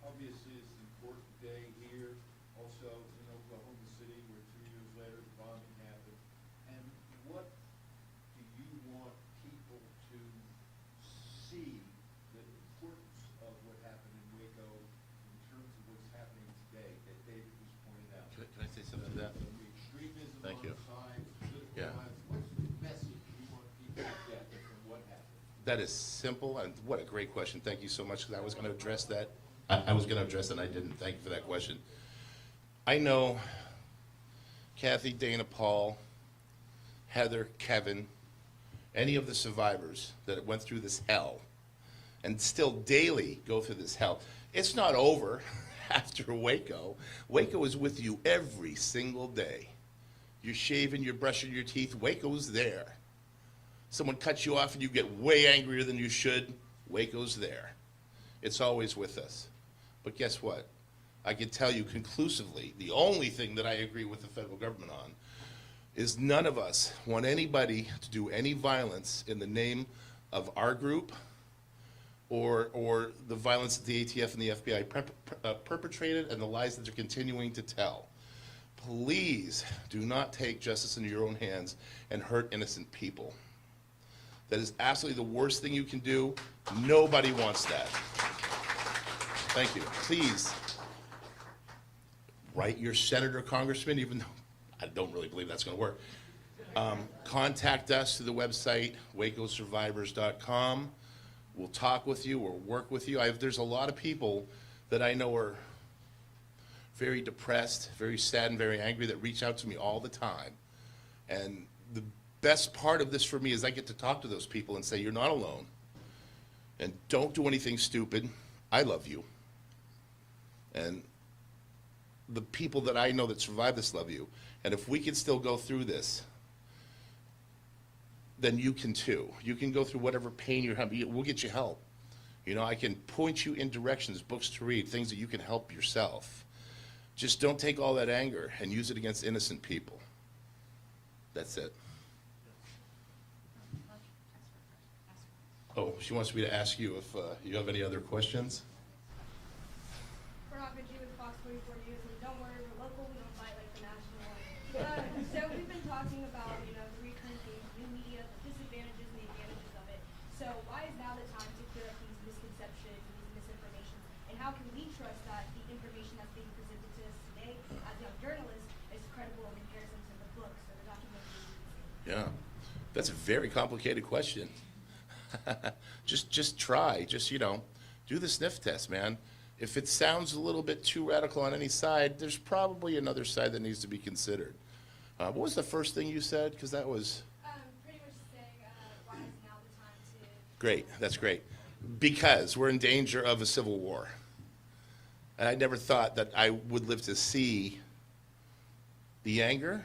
obviously it's an important day here, also in Oklahoma City, where 2 years later the bombing happened. And what do you want people to see the importance of what happened in Waco in terms of what's happening today that David was pointing out? Can I say something to that? The extremism Thank on you. the side, political Yeah. violence. What's the message you want people to get from what happened? That is simple, and what a great question. Thank you so much, because I was going to address that. I was going to address it, and I didn't. Thank you for that question. I know Kathy, Dana, Paul, Heather, Kevin, any of the survivors that went through this hell and still daily go through this hell. It's not over after Waco. Waco is with you every single day. You're shaving, you're brushing your teeth. Waco's there. Someone cuts you off and you get way angrier than you should. Waco's there. It's always with us. But guess what? I can tell you conclusively, the only thing that I agree with the federal government on is none of us want anybody to do any violence in the name of our group or the violence that the ATF and the FBI perpetrated and the lies that they're continuing to tell. Please do not take justice into your own hands and hurt innocent people. That is absolutely the worst thing you can do. Nobody wants that. Thank you. Please write your senator, congressman, even though I don't really believe that's going to work. Contact us through the website, wacosurvivors.com. We'll talk with you. We'll work with you. There's a lot of people that I know are very depressed, very sad, and very angry that reach out to me all the time. And the best part of this for me is I get to talk to those people and say, you're not alone. And don't do anything stupid. I love you. And the people that I know that survived this love you. And if we can still go through this, then you can too. You can go through whatever pain you're having. We'll get you help. You know, I can point you in directions, books to read, things that you can help yourself. Just don't take all that anger and use it against innocent people. That's it. Oh, she wants me to ask you if you have any other questions. We're not going to do with Fox 44 News, and don't worry, we're local, we don't fight like the national one. So we've been talking about, you know, the recurrent themes, new media, the disadvantages and the advantages of it. So why is now the time to clear up these misconceptions and these misinformation? And how can we trust that the information that's being presented to us today as young journalists is credible in comparison to the books or the documentaries? Yeah, that's a very complicated question. Just try, you know, do the sniff test, man. If it sounds a little bit too radical on any side, there's probably another side that needs to be considered. What was the first thing you said? Because that was... Pretty much saying why is now the time to... Great, that's great. Because we're in danger of a civil war. And I never thought that I would live to see the anger,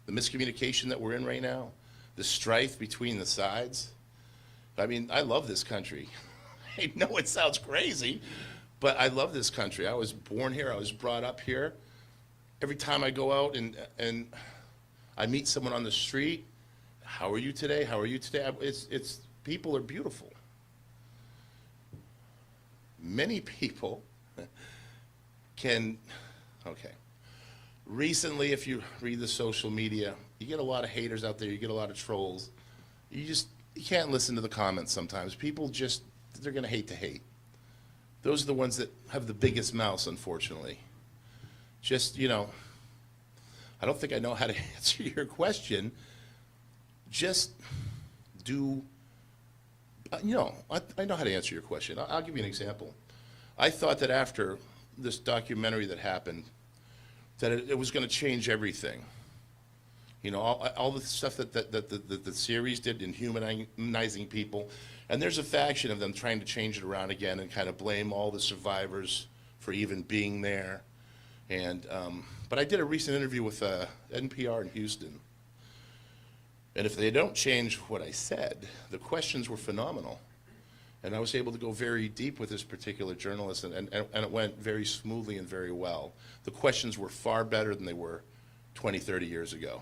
the miscommunication that we're in right now, the strife between the sides. I mean, I love this country. I know it sounds crazy, but I love this country. I was born here. I was brought up here. Every time I go out and I meet someone on the street, how are you today? How are you today? It's people are beautiful. Many people can, okay. Recently, if you read the social media, you get a lot of haters out there. You get a lot of trolls. You can't listen to the comments sometimes. People just, they're going to hate. Those are the ones that have the biggest mouths, unfortunately. Just, you know, I don't think I know how to answer your question. Just do, you know, I know how to answer your question. I'll give you an example. I thought that after this documentary that happened, that it was going to change everything. You know, all the stuff that the series did in humanizing people. And there's a faction of them trying to change it around again and kind of blame all the survivors for even being there. And but I did a recent interview with NPR in Houston. And if they don't change what I said, the questions were phenomenal. And I was able to go very deep with this particular journalist, and it went very smoothly and very well. The questions were far better than they were 20, 30 years ago.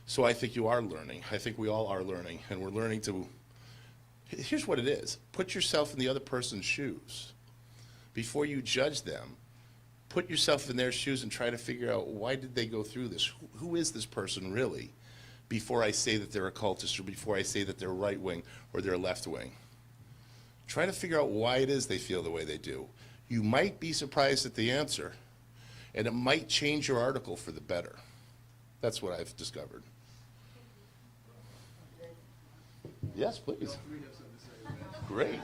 So I think you are learning. I think we all are learning, and we're learning to, here's what it is. Put yourself in the other person's shoes. Before you judge them, put yourself in their shoes and try to figure out, why did they go through this? Who is this person really? Before I say that they're a cultist, or before I say that they're right wing or they're left wing. Try to figure out why it is they feel the way they do. You might be surprised at the answer, and it might change your article for the better. That's what I've discovered. Yes, please. Great.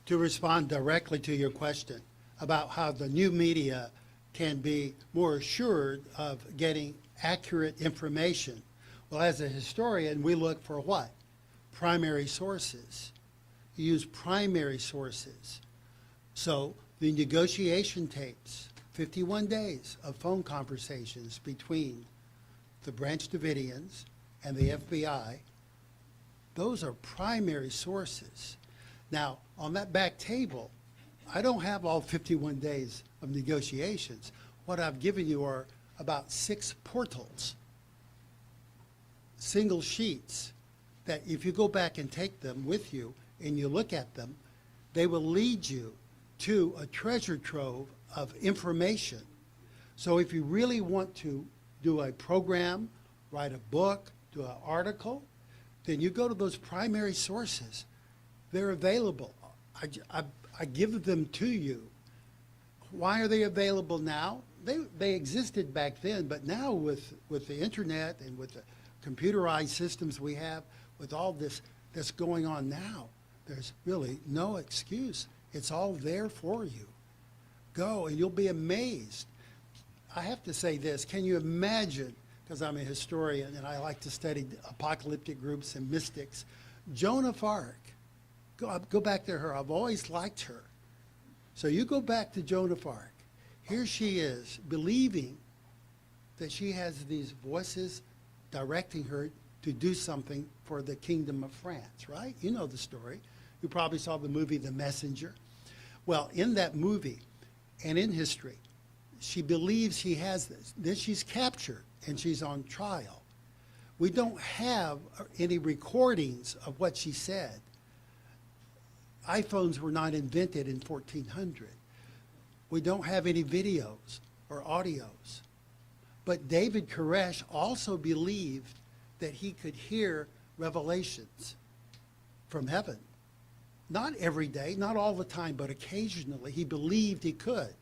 To respond directly to your question about how the new media can be more assured of getting accurate information. Well, as a historian, we look for what? Primary sources. You use primary sources. So the negotiation tapes, 51 days of phone conversations between the Branch Davididans and the FBI, those are primary sources. Now, on that back table, I don't have all 51 days of negotiations. What I've given you are about 6 portals, single sheets, that if you go back and take them with you and you look at them, they will lead you to a treasure trove of information. So if you really want to do a program, write a book, do an article, then you go to those primary sources. They're available. I give them to you. Why are they available now? They existed back then, but now with the internet and with the computerized systems we have, with all this that's going on now, there's really no excuse. It's all there for you. Go, and you'll be amazed. I have to say this. Can you imagine because I'm a historian and I like to study apocalyptic groups and mystics. Joan of Arc, go back to her. I've always liked her. So you go back to Joan of Arc. Here she is, believing that she has these voices directing her to do something for the kingdom of France, right? You know the story. You probably saw the movie The Messenger. Well, in that movie and in history, she believes she has this. Then she's captured and she's on trial. We don't have any recordings of what she said. iPhones were not invented in 1400. We don't have any videos or audios. But David Koresh also believed that he could hear revelations from heaven. Not every day, not all the time, but occasionally he believed he could.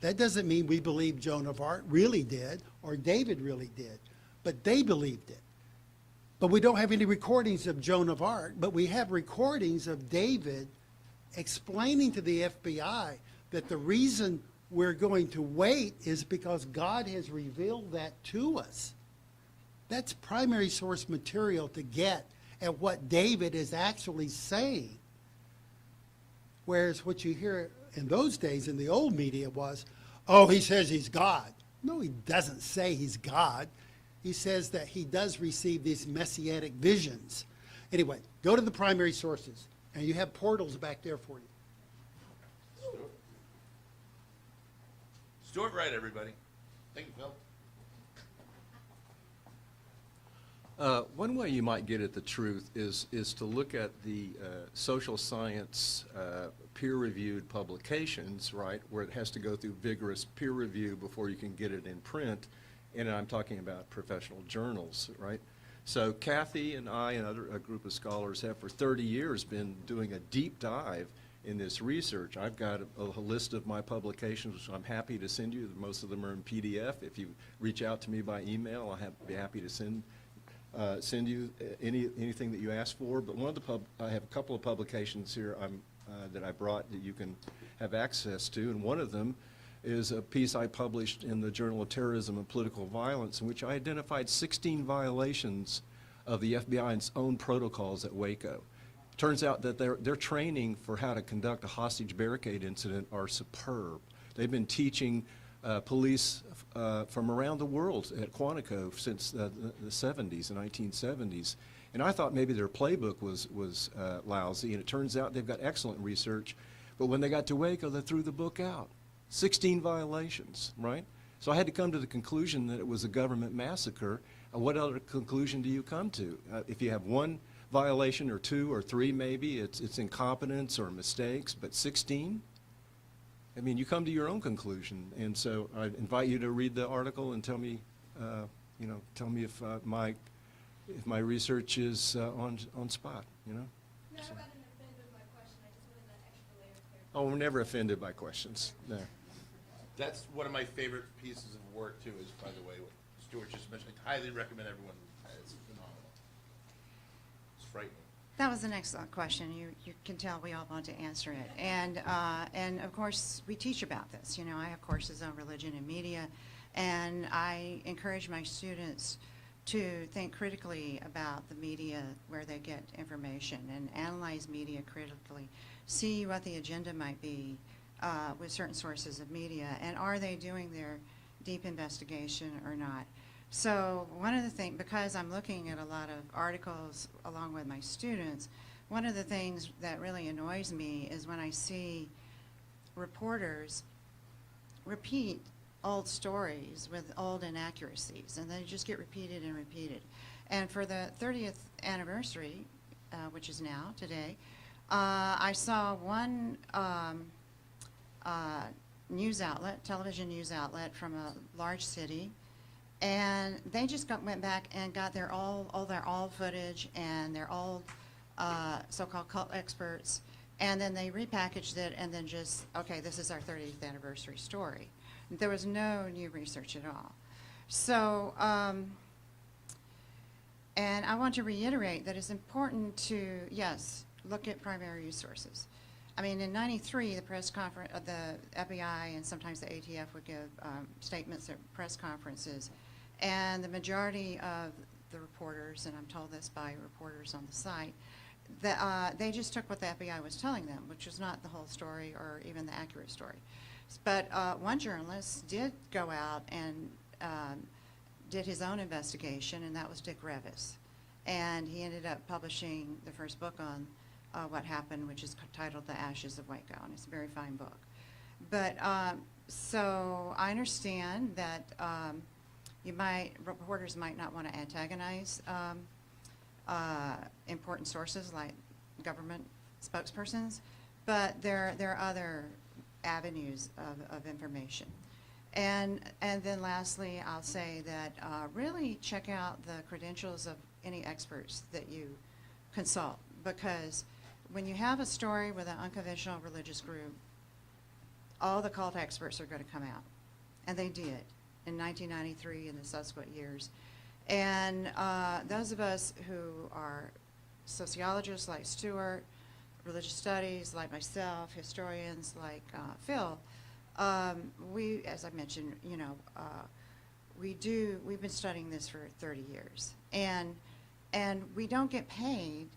That doesn't mean we believe Joan of Arc really did or David really did, but they believed it. But we don't have any recordings of Joan of Arc, but we have recordings of David explaining to the FBI that the reason we're going to wait is because God has revealed that to us. That's primary source material to get at what David is actually saying. Whereas what you hear in those days in the old media was, oh, he says he's God. No, he doesn't say he's God. He says that he does receive these messianic visions. Anyway, go to the primary sources, and you have portals back there for you. Stuart Wright, everybody. Thank you, Phil. One way you might get at the truth is to look at the social science peer-reviewed publications, right, where it has to go through vigorous peer review before you can get it in print, and I'm talking about professional journals, right? So Kathy and I and a group of scholars have for 30 years been doing a deep dive in this research. I've got a list of my publications, which I'm happy to send you. Most of them are in PDF. If you reach out to me by email, I'll be happy to send you anything that you ask for. But I have a couple of publications here that I brought that you can have access to, and one of them is a piece I published in the Journal of Terrorism and Political Violence, in which I identified 16 violations of the FBI's own protocols at Waco. Turns out that their training for how to conduct a hostage barricade incident are superb. They've been teaching police from around the world at Quantico since the 70s, the 1970s. And I thought maybe their playbook was lousy, and it turns out they've got excellent research. But when they got to Waco, they threw the book out. 16 violations, right? So I had to come to the conclusion that it was a government massacre. What other conclusion do you come to? If you have one violation or two or three, maybe it's incompetence or mistakes, but 16? I mean, you come to your own conclusion. And so I invite you to read the article and tell me, tell me if my research is on spot, you know? No, I wasn't offended with my question. I just wanted that extra layer of clarification. Oh, we're never offended by questions. No. That's one of my favorite pieces of work, too, is, by the way, what Stuart just mentioned. I highly recommend everyone. It's phenomenal. It's frightening. That was an excellent question. You can tell we all want to answer it. And of course, we teach about this. You know, I have courses on religion and media, and I encourage my students to think critically about the media where they get information and analyze media critically, see what the agenda might be with certain sources of media, and are they doing their deep investigation or not. So one of the things, because I'm looking at a lot of articles along with my students, one of the things that really annoys me is when I see reporters repeat old stories with old inaccuracies, and they just get repeated and repeated. And for the 30th anniversary, which is now, today, I saw one news outlet, television news outlet from a large city, and they just went back and got their old footage and their old so-called cult experts, and then they repackaged it and then just, okay, this is our 30th anniversary story. There was no new research at all. So, and I want to reiterate that it's important to, yes, look at primary resources. I mean, in '93, the press conference, the FBI and sometimes the ATF would give statements at press conferences, And the majority of the reporters, and I'm told this by reporters on the site, that they just took what the FBI was telling them, which was not the whole story or even the accurate story. But one journalist did go out and did his own investigation, and that was Dick Revis. And he ended up publishing the first book on what happened, which is titled The Ashes of Waco, and it's a very fine book. But so I understand that reporters might not want to antagonize important sources like government spokespersons, but there are other avenues of information. And then lastly, I'll say that really check out the credentials of any experts that you consult, because when you have a story with an unconventional religious group, all the cult experts are going to come out, and they did in 1993 and the subsequent years. And those of us who are sociologists like Stuart, religious studies like myself, historians like Phil, we, as I mentioned, we've been studying this for 30 years. And we don't get paid,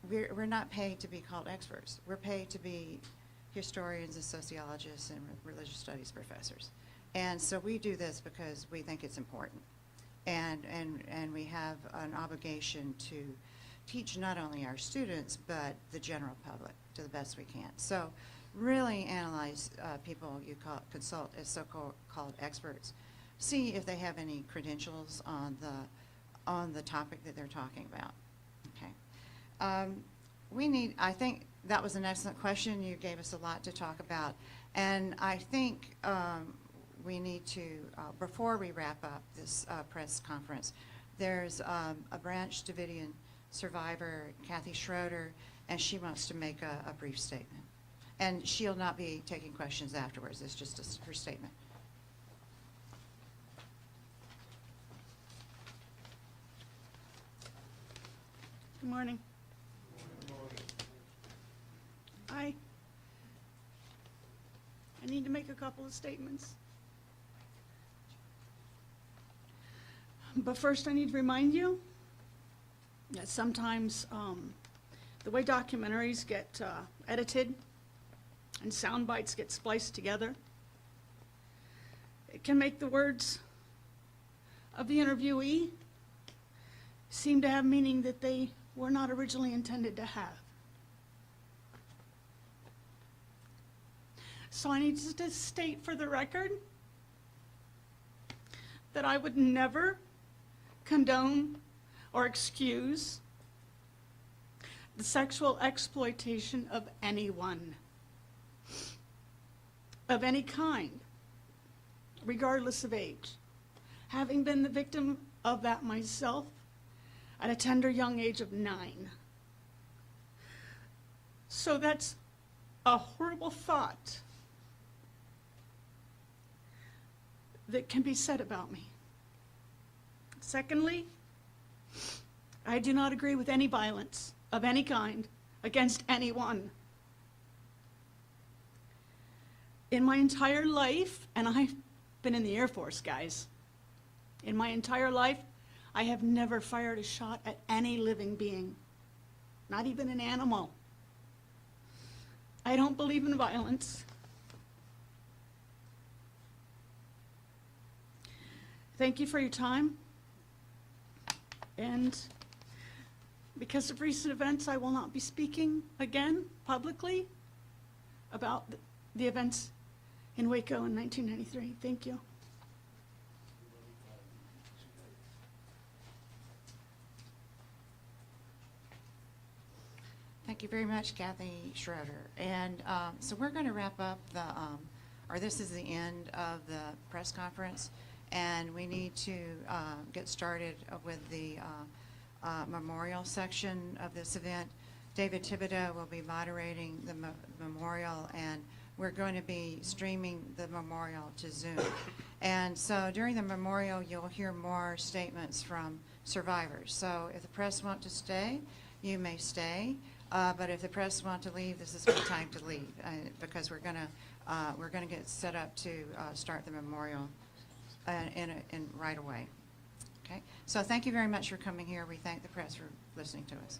we're not paid to be called experts. We're paid to be historians and sociologists and religious studies professors. And so we do this because we think it's important. And we have an obligation to teach not only our students, but the general public to the best we can. So really analyze people you consult as so-called experts. See if they have any credentials on the topic that they're talking about. Okay. I think that was an excellent question. You gave us a lot to talk about. And I think we need to, before we wrap up this press conference, there's a Branch Davididan survivor, Kathy Schroeder, and she wants to make a brief statement. And she'll not be taking questions afterwards. It's just her statement. Good morning. I need to make a couple of statements. But first I need to remind you that sometimes the way documentaries get edited and sound bites get spliced together, it can make the words of the interviewee seem to have meaning that they were not originally intended to have. So I need to state for the record that I would never condone or excuse the sexual exploitation of anyone, of any kind, regardless of age. Having been the victim of that myself at a tender young age of 9. So that's a horrible thought that can be said about me. Secondly, I do not agree with any violence of any kind against anyone. In my entire life, and I've been in the Air Force, guys, in my entire life, I have never fired a shot at any living being, not even an animal. I don't believe in violence. Thank you for your time. And because of recent events, I will not be speaking again publicly about the events in Waco in 1993. Thank you. Thank you very much, Kathy Schroeder. And so we're going to wrap up this is the end of the press conference, and we need to get started with the memorial section of this event. David Thibodeau will be moderating the memorial, and we're going to be streaming the memorial to Zoom. And so during the memorial, you'll hear more statements from survivors. So if the press want to stay, you may stay. But if the press want to leave, this is the time to leave, because we're gonna get set up to start the memorial in right away. Okay? So thank you very much for coming here. We thank the press for listening to us.